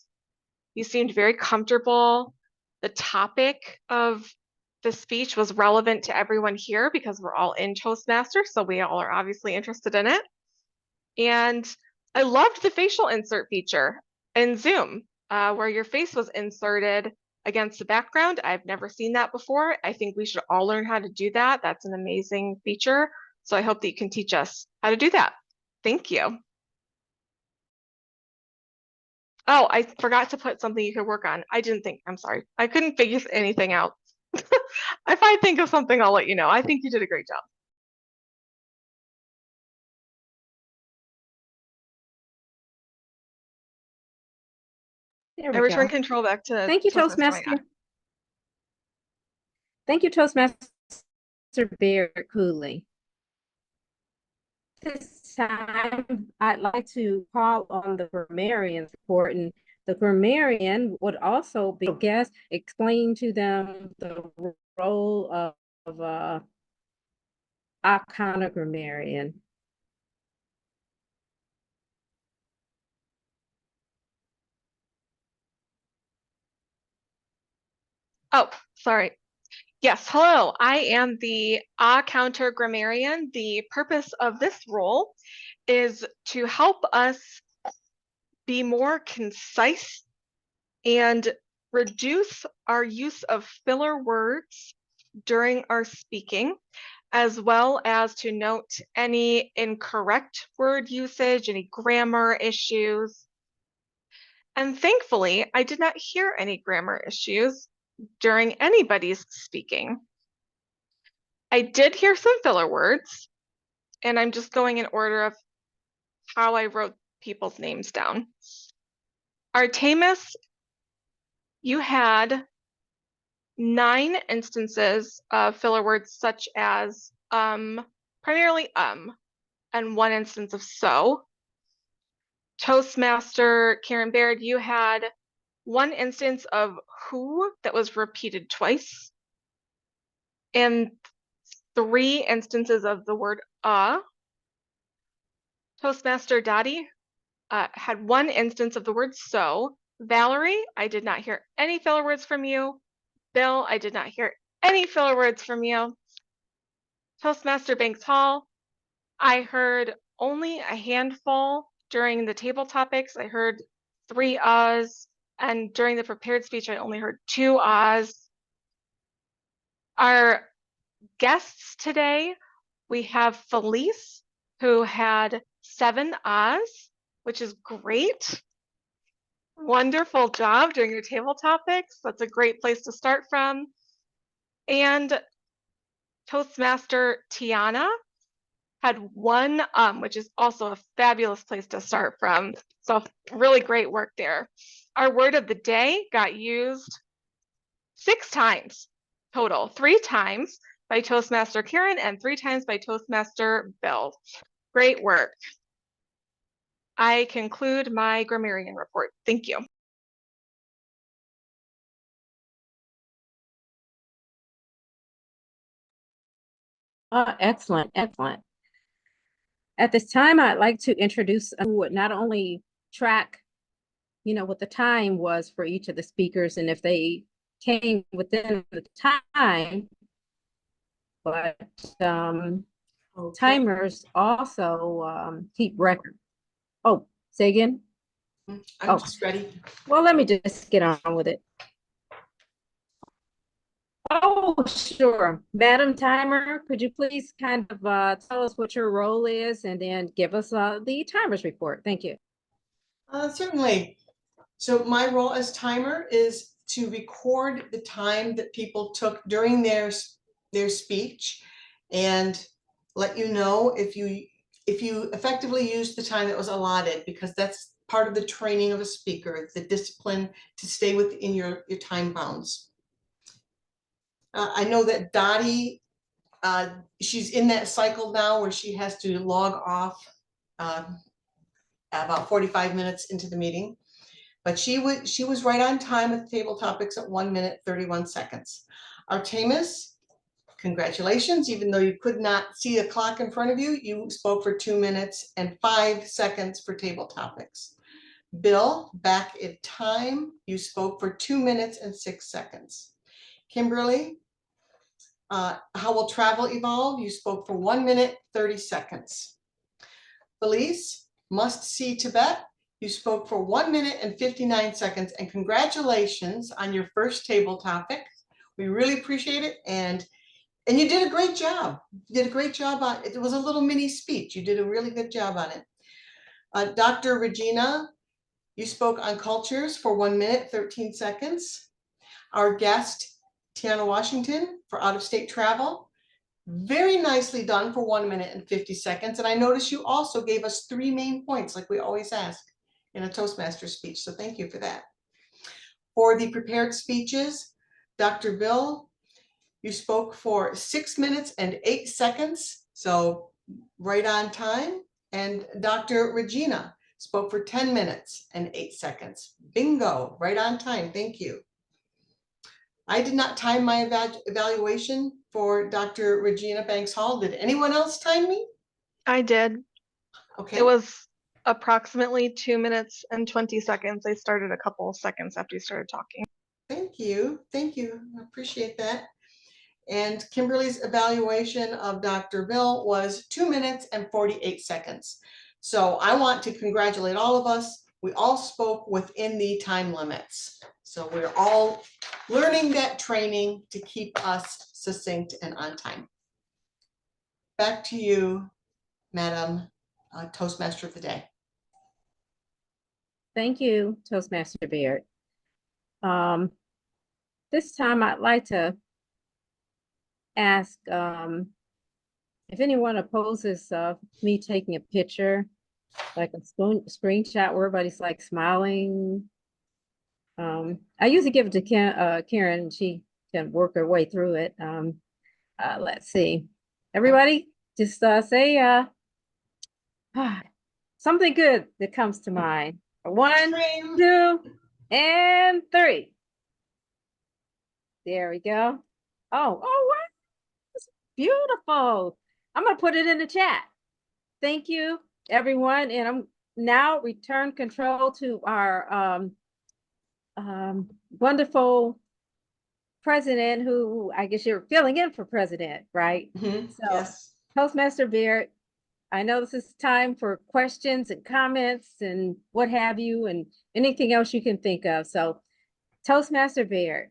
You seemed very comfortable. The topic of the speech was relevant to everyone here because we're all in Toastmasters, so we all are obviously interested in it. And I loved the facial insert feature in Zoom, where your face was inserted against the background. I've never seen that before. I think we should all learn how to do that. That's an amazing feature. So I hope that you can teach us how to do that. Thank you. Oh, I forgot to put something you could work on. I'm sorry. I couldn't figure anything out. If I think of something, I'll let you know. I think you did a great job. There I we return go. control back to Thank you, Toastmaster. Thank you, Toastmaster Baird Cooley. This time, I'd like to call on the grammarians report, and the grammarian would also be a guest, explain to them the role of a counter grammarian. Oh, sorry. Yes, hello. I am the counter grammarian. The purpose of this role is to help us be more concise and reduce our use of filler words during our speaking, as well as to note any incorrect word usage, any grammar issues. And thankfully, I did not hear any grammar issues during anybody's speaking. I did hear some filler words, and I'm just going in order of how I wrote people's names down. Artemis, you had 9 instances of filler words such as primarily and 1 instance of so. Toastmaster Karen Baird, you had one instance of who that was repeated twice, and 3 instances of the word Toastmaster Dottie had 1 instance of the word so. Valerie, I did not hear any filler words from you. Bill, I did not hear any filler words from you. Toastmaster Banks-Hall, I heard only a handful during the table topics. I heard 3 ahs, and during the prepared speech, I only heard 2 ahs. Our guests today, we have Felice, who had 7 ahs, which is great. Wonderful job during your table topics. That's a great place to start from. And Toastmaster Tiana had 1 which is also a fabulous place to start from. So really great work there. Our word of the day got used 6 times total, 3 times by Toastmaster Karen and 3 times by Toastmaster Bill. Great work. I conclude my grammarian report. Thank you. Excellent, excellent. At this time, I'd like to introduce who would not only track, what the time was for each of the speakers and if they came within the time, but Okay. timers also keep record. Oh, say again? I'm just ready. Well, let me just get on with it. Oh, sure. Madam Timer, could you please kind of tell us what your role is and then give us the timer's report? Thank you. Certainly. So my role as timer is to record the time that people took during their speech and let you know if you effectively used the time that was allotted, because that's part of the training of a speaker, the discipline to stay within your time bounds. I know that Dottie, she's in that cycle now where she has to log off about 45 minutes into the meeting. But she was right on time with table topics at 1 minute, 31 seconds. Artemis, congratulations, even though you could not see a clock in front of you, you spoke for 2 minutes and 5 seconds for table topics. Bill, back in time, you spoke for 2 minutes and 6 seconds. Kimberly, how will travel evolve? You spoke for 1 minute, 30 seconds. Felice, must see Tibet. You spoke for 1 minute and 59 seconds, and congratulations on your first table topic. We really appreciate it, and you did a great job. You did a great job on it. It was a little mini speech. You did a really good job on it. Dr. Regina, you spoke on cultures for 1 minute, 13 seconds. Our guest, Tiana Washington, for out-of-state travel. Very nicely done for 1 minute and 50 seconds. And I noticed you also gave us 3 main points like we always ask in a Toastmaster speech. So thank you for that. For the prepared speeches, Dr. Bill, you spoke for 6 minutes and 8 seconds. So right on time. And Dr. Regina spoke for 10 minutes and 8 seconds. Bingo, right on time. Thank you. I did not time my evaluation for Dr. Regina Banks-Hall. Did anyone else time me? I did. Okay. It was approximately 2 minutes and 20 seconds. I started a couple of seconds after you started talking. Thank you. Thank you. I appreciate that. And Kimberly's evaluation of Dr. Bill was 2 minutes and 48 seconds. So I want to congratulate all of us. We all spoke within the time limits. So we're all learning that training to keep us succinct and on time. Back to you, Madam Toastmaster of the Day. Thank you, Toastmaster Baird. This time I'd like to ask if anyone opposes me taking a picture, like a screenshot where everybody's like smiling. I usually give it to Karen, and she can work her way through it. Let's see. Everybody just say something good that comes to mind. 1, 2, And 3. There we go. Oh, wow. That's beautiful. I'm going to put it in the chat. Thank you, everyone. And I'm now return control to our wonderful president, who I guess you're filling in for president, right? So, Yes. Toastmaster Beard, I know this is time for questions and comments and what have you, and anything else you can think of. So, Toastmaster Beard,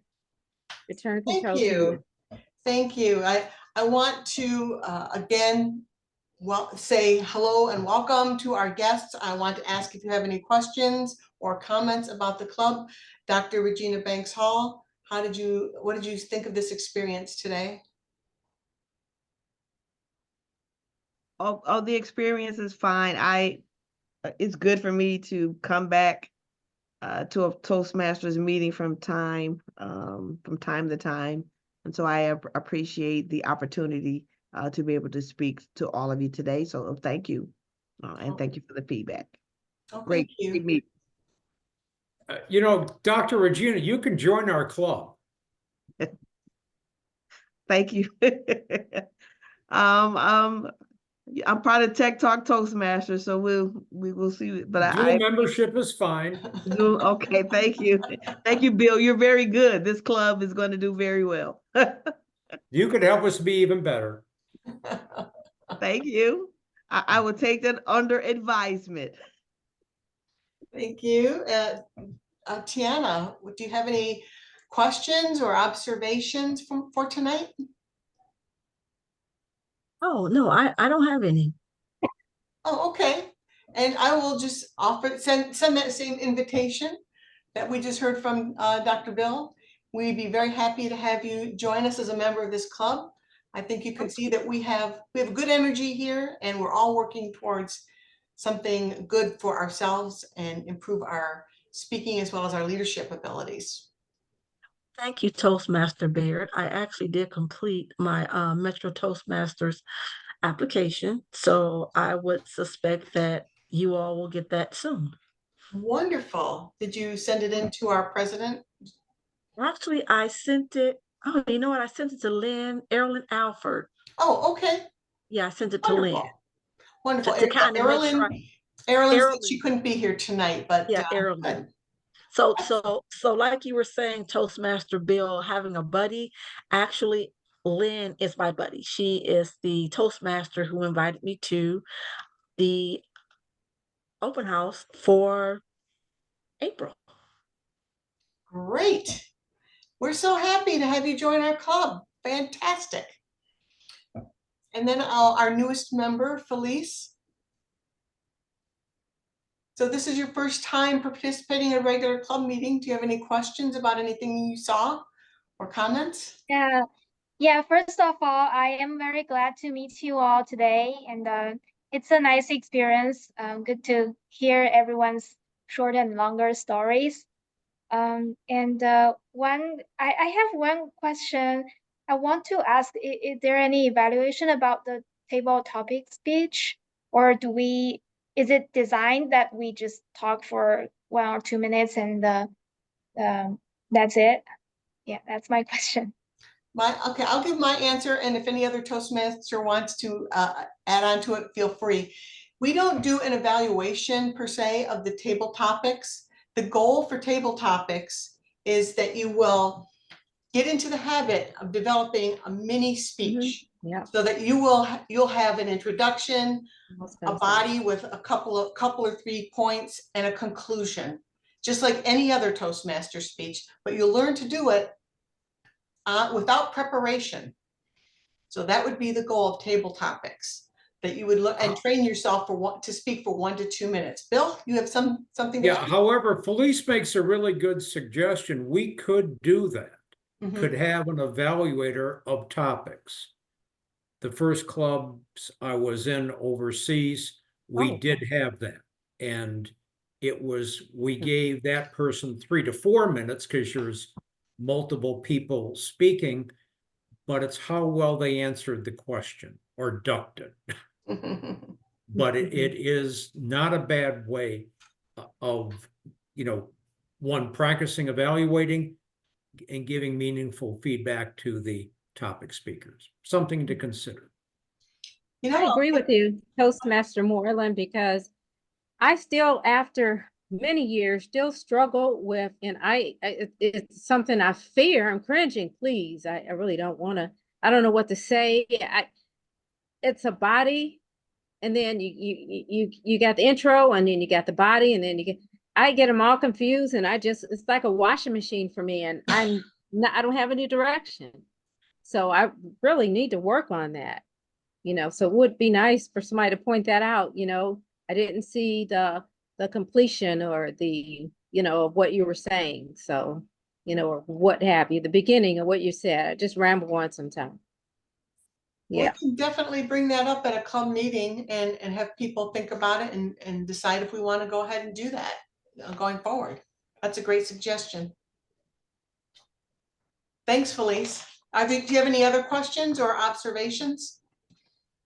return Thank control to you. you. Thank you. I want to again say hello and welcome to our guests. I want to ask if you have any questions or comments about the club. Dr. Regina Banks-Hall, what did you think of this experience today? Oh, the experience is fine. It's good for me to come back to a Toastmasters meeting from time to time. And so I appreciate the opportunity to be able to speak to all of you today. So thank you. And thank you for the feedback. Oh, Great thank you. meeting. You know, Dr. Regina, you can join our club. Thank you. I'm part of Tech Talk Toastmasters, so we will see. But Dual membership is fine. okay, thank you. Thank you, Bill. You're very good. This club is going to do very well. You could help us be even better. Thank you. I will take that under advisement. Thank you. Tiana, do you have any questions or observations for tonight? Oh, no, I don't have any. Oh, okay. And I will just send that same invitation that we just heard from Dr. Bill. We'd be very happy to have you join us as a member of this club. I think you can see that we have good energy here, and we're all working towards something good for ourselves and improve our speaking as well as our leadership abilities. Thank you, Toastmaster Baird. I actually did complete my Metro Toastmasters application, so I would suspect that you all will get that soon. Wonderful. Did you send it in to our president? Actually, I sent it. Oh, you know what? I sent it to Erilyn Alford. Oh, okay. Yeah, I sent it to Wonderful. Lynn. Wonderful. To kind of make sure. Erilyn said she couldn't be here tonight, but yeah, Erilyn. So like you were saying, Toastmaster Bill, having a buddy, actually, Lynn is my buddy. She is the Toastmaster who invited me to the open house for April. Great. We're so happy to have you join our club. Fantastic. And then our newest member, Felice. So this is your first time participating in a regular club meeting. Do you have any questions about anything you saw or comments? Yeah, first of all, I am very glad to meet you all today, and it's a nice experience. Good to hear everyone's short and longer stories. I have one question. I want to ask, is there any evaluation about the table topic speech, or is it designed that we just talk for 1 or 2 minutes and that's it? Yeah, that's my question. Okay, I'll give my answer, and if any other Toastmaster wants to add on to it, feel free. We don't do an evaluation per se of the table topics. The goal for table topics is that you will get into the habit of developing a mini speech. Yeah. So that you'll have an introduction, a body with a couple or 3 points, and a conclusion, just like any other Toastmaster speech, but you'll learn to do it without preparation. So that would be the goal of table topics, that you would look and train yourself to speak for 1 to 2 minutes. Bill, you have something? Yeah, however, Felice makes a really good suggestion. We could do that. Mm-hmm. Could have an evaluator of topics. The first clubs I was in overseas, we did have that. And we gave that person 3 to 4 minutes because there's multiple people speaking, but it's how well they answered the question or ducked it. But it is not a bad way of, one, practicing evaluating and giving meaningful feedback to the topic speakers. Something to consider. You know, I agree with you, Toastmaster Moreland, because I still, after many years, still struggle with, and it's something I fear. I'm cringing, please. I really don't want to, I don't know what to say. It's a body, and then you got the intro, and then you got the body, and then I get them all confused, and it's like a washing machine for me, and I don't have any direction. So I really need to work on that, so it would be nice for somebody to point that out. I didn't see the completion or the, of what you were saying. So, or what have you, the beginning of what you said. I just ramble on sometimes. we Yeah. can definitely bring that up at a club meeting and have people think about it and decide if we want to go ahead and do that going forward. That's a great suggestion. Thanks, Felice. Do you have any other questions or observations?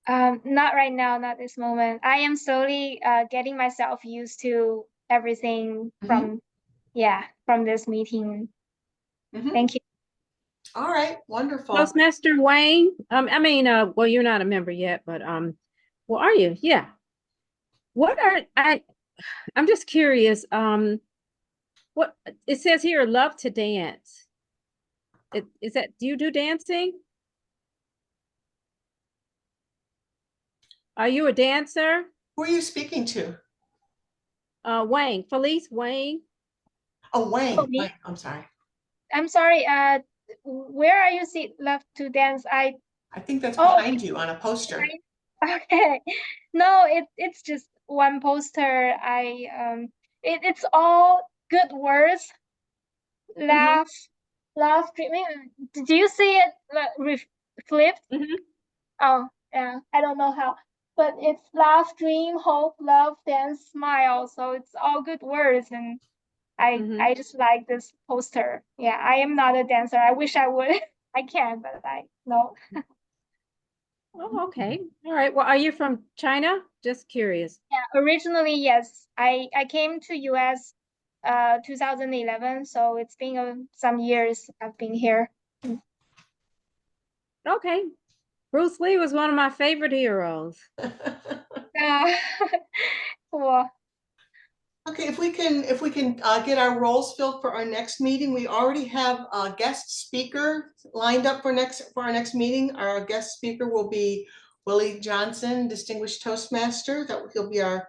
Not right now, not this moment. I am slowly getting myself used to everything from this meeting. Thank you. All right, wonderful. Toastmaster Wayne, well, you're not a member yet, but well, are you? Yeah. I'm just curious. What it says here, love to dance. Do you do dancing? Are you a dancer? Who are you speaking to? Wayne, Felice Wayne. Oh, Wayne. Oh, me? Wayne, I'm sorry. I'm sorry. Where are you love to dance? I think that's behind you on a poster. Okay. No, it's just one poster. It's all good words. Laugh, dreaming. Did you see it flipped? Oh, yeah. I don't know how, but it's laugh, dream, hope, love, dance, smile. So it's all good words, and I just like this poster. Yeah, I am not a dancer. I wish I would. I can, but no. Oh, okay. All right. Well, are you from China? Just curious. Yeah, originally, yes. I came to US 2011, so it's been some years I've been here. Okay. Bruce Lee was one of my favorite heroes. Cool. Okay, if we can get our roles filled for our next meeting, we already have a guest speaker lined up for our next meeting. Our guest speaker will be Willie Johnson, Distinguished Toastmaster. He'll be our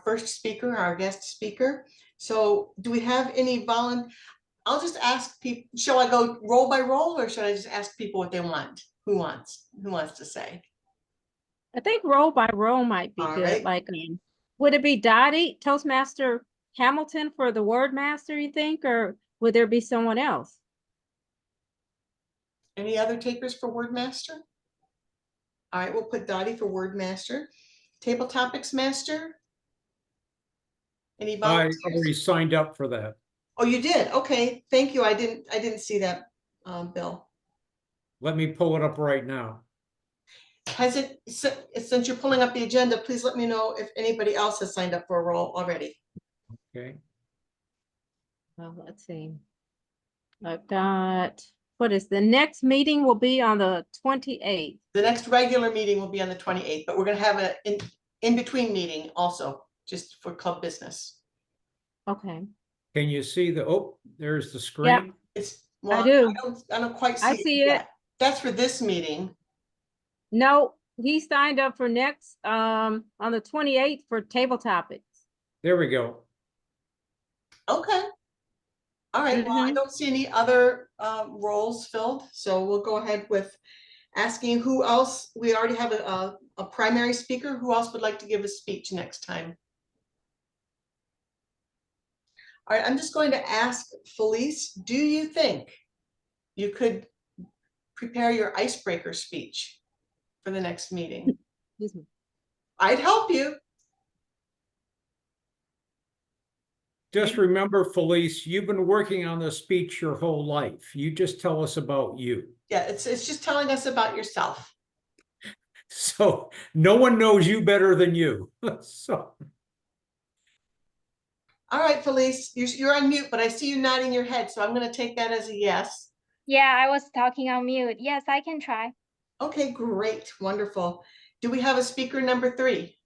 first speaker, our guest speaker. So do we have any I'll just ask people, shall I go role by role, or should I just ask people what they want? Who wants to say? I think role by role might be All good. right. Like, would it be Dottie, Toastmaster Hamilton for the word master, you think, or would there be someone else? Any other takers for word master? All right, we'll put Dottie for word master. Table topics master. Any I volunteers? already signed up for that. Oh, you did? Okay, thank you. I didn't see that, Bill. Let me pull it up right now. Since you're pulling up the agenda, please let me know if anybody else has signed up for a role already. Okay. Well, let's see. I've got, the next meeting will be on the 28th. The next regular meeting will be on the 28th, but we're gonna have an in-between meeting also, just for club business. Okay. Can you see there's the screen? Yeah. Well, I do. I don't quite see I see it. yet. That's for this meeting. No, he signed up for next, on the 28th for table topics. There we go. Okay. All right, well, I don't see any other roles filled, so we'll go ahead with asking who else. We already have a primary speaker. Who else would like to give a speech next time? All right, I'm just going to ask Felice, do you think you could prepare your icebreaker speech for the next meeting? I'd help you. Just remember, Felice, you've been working on this speech your whole life. You just tell us about you. Yeah, it's just telling us about yourself. So no one knows you better than you. So. All right, Felice, you're on mute, but I see you nodding your head, so I'm gonna take that as a yes. Yeah, I was talking on mute. Yes, I can try. Okay, great, wonderful. Do we have a speaker number 3?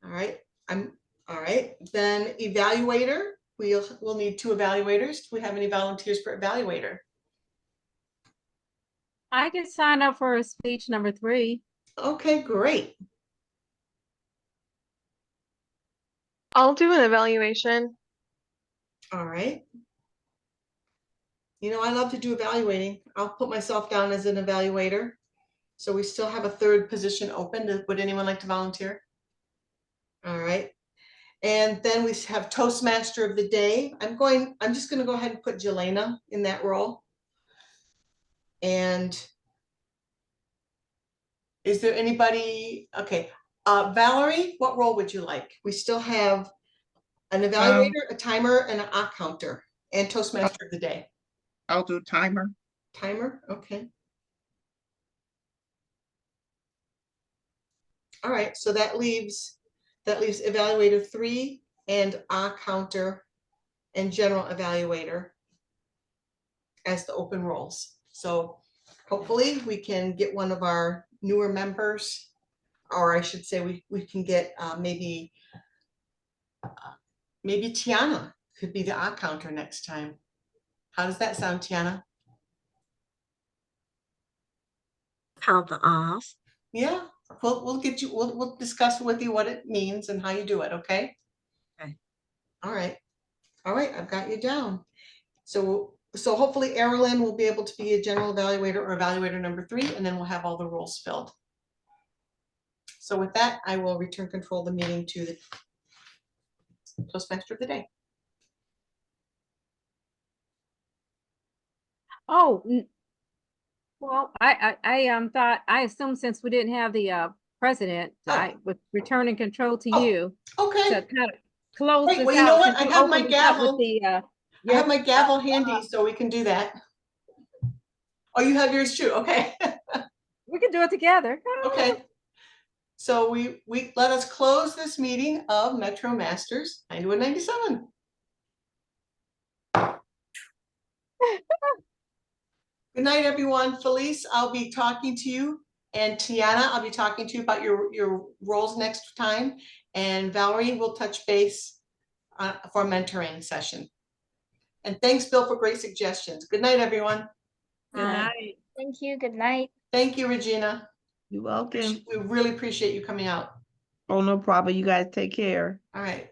All right, all right. Then evaluator, we'll need 2 evaluators. Do we have any volunteers for evaluator? I can sign up for speech number 3. Okay, great. I'll do an evaluation. All right. You know, I love to do evaluating. I'll put myself down as an evaluator. So we still have a 3rd position open. Would anyone like to volunteer? All right. And then we have Toastmaster of the Day. I'm just gonna go ahead and put Jelena in that role. And is there anybody, okay, Valerie, what role would you like? We still have an evaluator, a timer, and an counter, and Toastmaster of the Day. I'll do timer. Timer, okay. All right, so that leaves evaluator 3 and counter and general evaluator as the open roles. So hopefully we can get one of our newer members, or I should say we can get maybe Tiana could be the counter next time. How does that sound, Tiana? Count the ahs. Yeah, we'll get you, we'll discuss with you what it means and how you do it, okay? Okay. All right, I've got you down. So hopefully Erilyn will be able to be a general evaluator or evaluator number 3, and then we'll have all the roles filled. So with that, I will return control of the meeting to the Toastmaster of the Day. Oh, well, I thought, I assumed since we didn't have the president, Oh. I was returning control to Oh, you to Okay, kind of close Great, this well, you know out. what? since I you have my opened it up with gavel. the, I have my gavel handy, so we can do that. Oh, you have yours too, okay. We can do it together. Okay. So we let us close this meeting of MetroMasters 9197. Good night, everyone. Felice, I'll be talking to you, and Tiana, I'll be talking to you about your roles next time. And Valerie will touch base for a mentoring session. And thanks, Bill, for great suggestions. Good night, everyone. Good night. Thank you. Good night. Thank you, Regina. You're welcome. We really appreciate you coming out. Oh, no problem. You guys take care. All right.